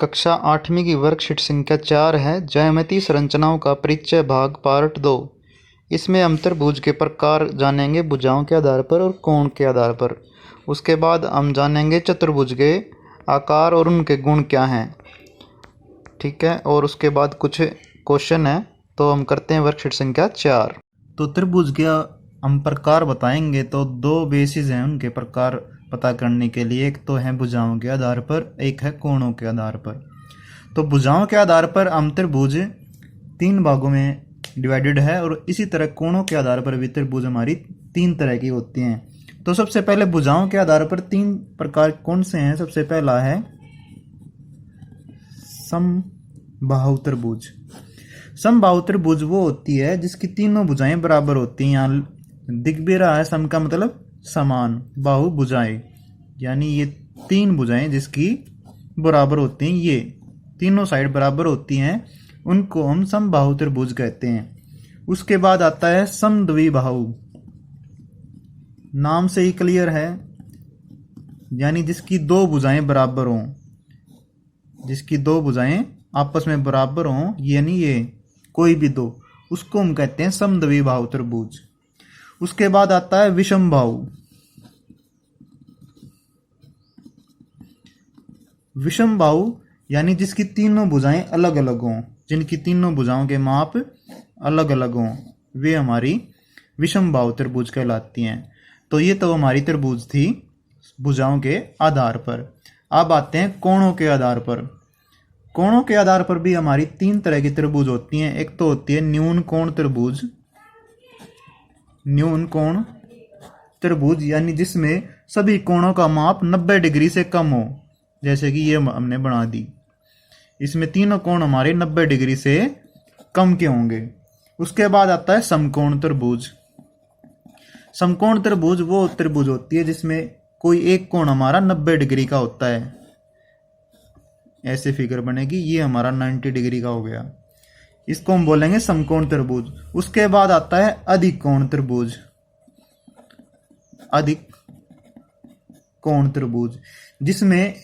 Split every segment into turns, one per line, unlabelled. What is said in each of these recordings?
कक्षा 8वीं की वर्कशीट संख्या 4 है। ज्यामितीय संरचनाओं का परिचय भाग पार्ट 2। इसमें हम त्रिभुज के प्रकार जानेंगे भुजाओं के आधार पर और कोण के आधार पर। उसके बाद हम जानेंगे चतुर्भुज के आकार और उनके गुण क्या हैं। ठीक है, और उसके बाद कुछ क्वेश्चन है। तो हम करते हैं वर्कशीट संख्या 4। तो त्रिभुज के हम प्रकार बताएंगे। तो दो बेसिस हैं उनके प्रकार पता करने के लिए। एक तो है भुजाओं के आधार पर, एक है कोणों के आधार पर। तो भुजाओं के आधार पर हम त्रिभुज 3 भागों में डिवाइडेड है, और इसी तरह कोणों के आधार पर भी त्रिभुज हमारी 3 तरह की होती हैं। तो सबसे पहले भुजाओं के आधार पर 3 प्रकार कौन से हैं। सबसे पहला है समबाहु त्रिभुज। समबाहु त्रिभुज वो होती है जिसकी तीनों भुजाएं बराबर होती हैं। यहाँ दिख भी रहा है सम का मतलब समान, बाहु भुजाएं, यानी ये 3 भुजाएं जिसकी बराबर होती हैं, ये तीनों साइड बराबर होती हैं, उनको हम समबाहु त्रिभुज कहते हैं। उसके बाद आता है समद्विबाहु। नाम से ही क्लियर है, यानी जिसकी 2 भुजाएं बराबर हों, जिसकी 2 भुजाएं आपस में बराबर हों, यानी ये कोई भी 2, उसको हम कहते हैं समद्विबाहु त्रिभुज। उसके बाद आता है विषमबाहु। विषमबाहु यानी जिसकी तीनों भुजाएं अलग अलग हों, जिनकी तीनों भुजाओं के माप अलग अलग हों, वे हमारी विषमबाहु त्रिभुज कहलाती हैं। तो ये तो हमारी त्रिभुज थी भुजाओं के आधार पर। अब आते हैं कोणों के आधार पर। कोणों के आधार पर भी हमारी 3 तरह की त्रिभुज होती हैं। एक तो होती है न्यून कोण त्रिभुज। न्यून कोण त्रिभुज यानी जिसमें सभी कोणों का माप 90 डिग्री से कम हो, जैसे कि ये हमने बना दी। इसमें तीनों कोण हमारे 90 डिग्री से कम के होंगे। उसके बाद आता है समकोण त्रिभुज। समकोण त्रिभुज वो त्रिभुज होती है जिसमें कोई एक कोण हमारा 90 डिग्री का होता है। ऐसे फिगर बनेगी, ये हमारा 90 डिग्री का हो गया, इसको हम बोलेंगे समकोण त्रिभुज। उसके बाद आता है अधिक कोण त्रिभुज। अधिक कोण त्रिभुज जिसमें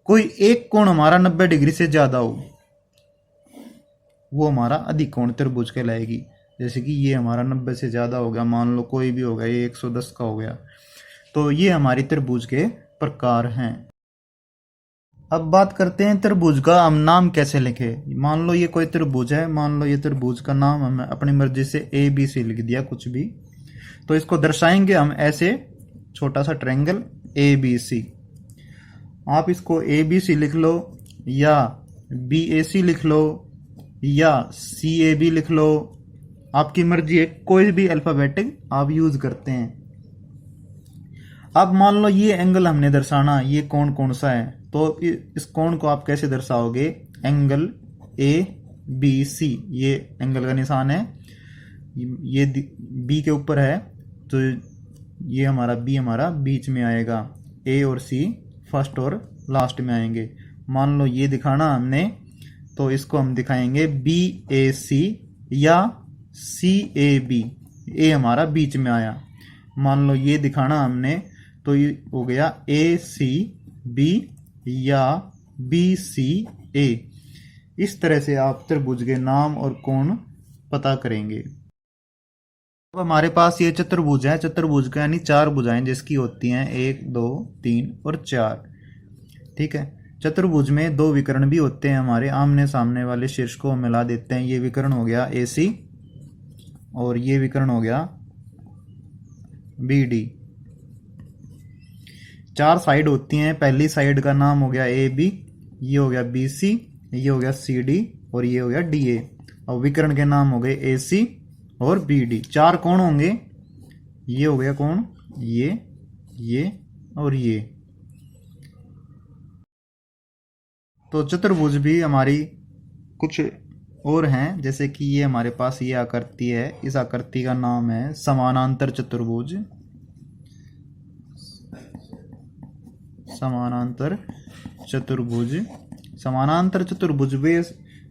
कोई एक कोण हमारा 90 डिग्री से ज्यादा हो, वो हमारा अधिक कोण त्रिभुज कहलाएगी। जैसे कि ये हमारा 90 से ज्यादा हो गया, मान लो कोई भी हो गया, ये 110 का हो गया। तो ये हमारी त्रिभुज के प्रकार हैं। अब बात करते हैं त्रिभुज का हम नाम कैसे लिखें। मान लो ये कोई त्रिभुज है, मान लो ये त्रिभुज का नाम हम अपनी मर्जी से ABC लिख दिया, कुछ भी। तो इसको दर्शाएंगे हम ऐसे, छोटा सा ट्रायंगल ABC। आप इसको ABC लिख लो, या BAC लिख लो, या CAB लिख लो, आपकी मर्जी है, कोई भी अल्फाबेटिक आप यूज करते हैं। अब मान लो ये एंगल हमने दर्शाना, ये कोण कौन सा है, तो इस कोण को आप कैसे दर्शाओगे। एंगल ABC, ये एंगल का निशान है, ये B के ऊपर है, तो ये हमारा B हमारा बीच में आएगा, A और C फर्स्ट और लास्ट में आएंगे। मान लो ये दिखाना हमने, तो इसको हम दिखाएंगे BAC या CAB। A हमारा बीच में आया। मान लो ये दिखाना हमने, तो ये हो गया ACB या BCA। इस तरह से आप त्रिभुज के नाम और कोण पता करेंगे। अब हमारे पास ये चतुर्भुज है। चतुर्भुज का यानी 4 भुजाएं जिसकी होती हैं 1, 2, 3 और 4। ठीक है, चतुर्भुज में 2 विकर्ण भी होते हैं हमारे, आमने सामने वाले शीर्ष को हम मिला देते हैं। ये विकर्ण हो गया AC और ये विकर्ण हो गया BD। 4 साइड होती हैं। पहली साइड का नाम हो गया AB, ये हो गया BC, ये हो गया CD और ये हो गया DA। और विकर्ण के नाम हो गए AC और BD। 4 कोण होंगे, ये हो गया कोण, ये और ये। तो चतुर्भुज भी हमारी कुछ और हैं, जैसे कि ये हमारे पास ये आकृति है, इस आकृति का नाम है समानांतर चतुर्भुज। समानांतर चतुर्भुज। समानांतर चतुर्भुज वे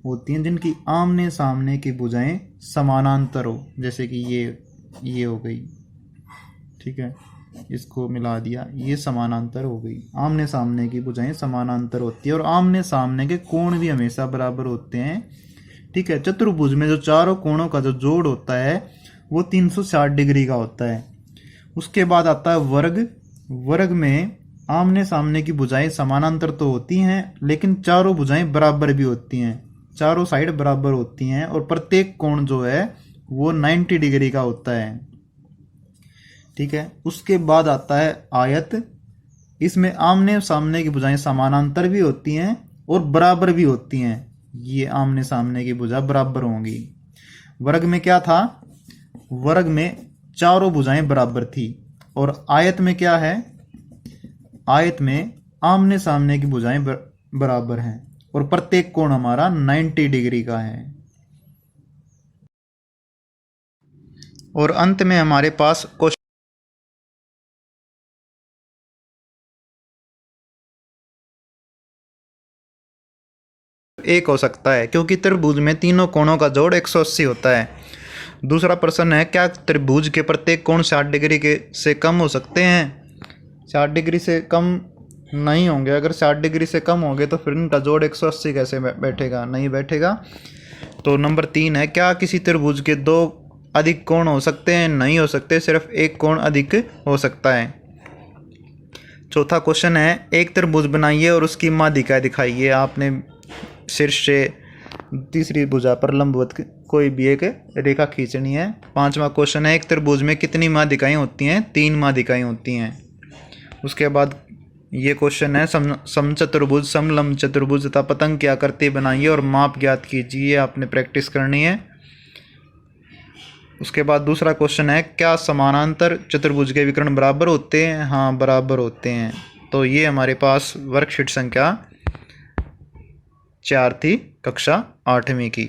होती हैं जिनकी आमने सामने की भुजाएं समानांतर हो, जैसे कि ये हो गई। ठीक है, इसको मिला दिया, ये समानांतर हो गई। आमने सामने की भुजाएं समानांतर होती है और आमने सामने के कोण भी हमेशा बराबर होते हैं। ठीक है, चतुर्भुज में जो चारों कोणों का जो जोड़ होता है वो 360 डिग्री का होता है। उसके बाद आता है वर्ग। वर्ग में आमने सामने की भुजाएं समानांतर तो होती हैं लेकिन चारों भुजाएं बराबर भी होती हैं, चारों साइड बराबर होती हैं और प्रत्येक कोण जो है वो 90 डिग्री का होता है। ठीक है, उसके बाद आता है आयत। इसमें आमने सामने की भुजाएं समानांतर भी होती हैं और बराबर भी होती हैं, ये आमने सामने की भुजा बराबर होंगी। वर्ग में क्या था, वर्ग में चारों भुजाएं बराबर थी और आयत में क्या है, आयत में आमने सामने की भुजाएं बराबर हैं और प्रत्येक कोण हमारा 90 डिग्री का है। और अंत में हमारे पास क्वेश्चन एक हो सकता है क्योंकि त्रिभुज में तीनों कोणों का जोड़ 180 होता है। दूसरा प्रश्न है, क्या त्रिभुज के प्रत्येक कोण 60 डिग्री के से कम हो सकते हैं? 60 डिग्री से कम नहीं होंगे। अगर 60 डिग्री से कम होंगे तो फिर इनका जोड़ 180 कैसे बैठेगा, नहीं बैठेगा। तो नंबर 3 है, क्या किसी त्रिभुज के दो अधिक कोण हो सकते हैं? नहीं हो सकते, सिर्फ एक कोण अधिक हो सकता है। चौथा क्वेश्चन है, एक त्रिभुज बनाइए और उसकी माध्यिका दिखाइए। आपने शीर्ष से तीसरी भुजा पर लंबवत कोई भी एक रेखा खींचनी है। पांचवा क्वेश्चन है, एक त्रिभुज में कितनी माध्यिकाएं होती हैं? 3 माध्यिकाएं होती हैं। उसके बाद ये क्वेश्चन है, समचतुर्भुज, समलंब चतुर्भुज तथा पतंग की आकृति बनाइए और माप ज्ञात कीजिए। आपने प्रैक्टिस करनी है। उसके बाद दूसरा क्वेश्चन है, क्या समानांतर चतुर्भुज के विकर्ण बराबर होते हैं? हाँ, बराबर होते हैं। तो ये हमारे पास वर्कशीट संख्या 4 थी कक्षा 8वीं की।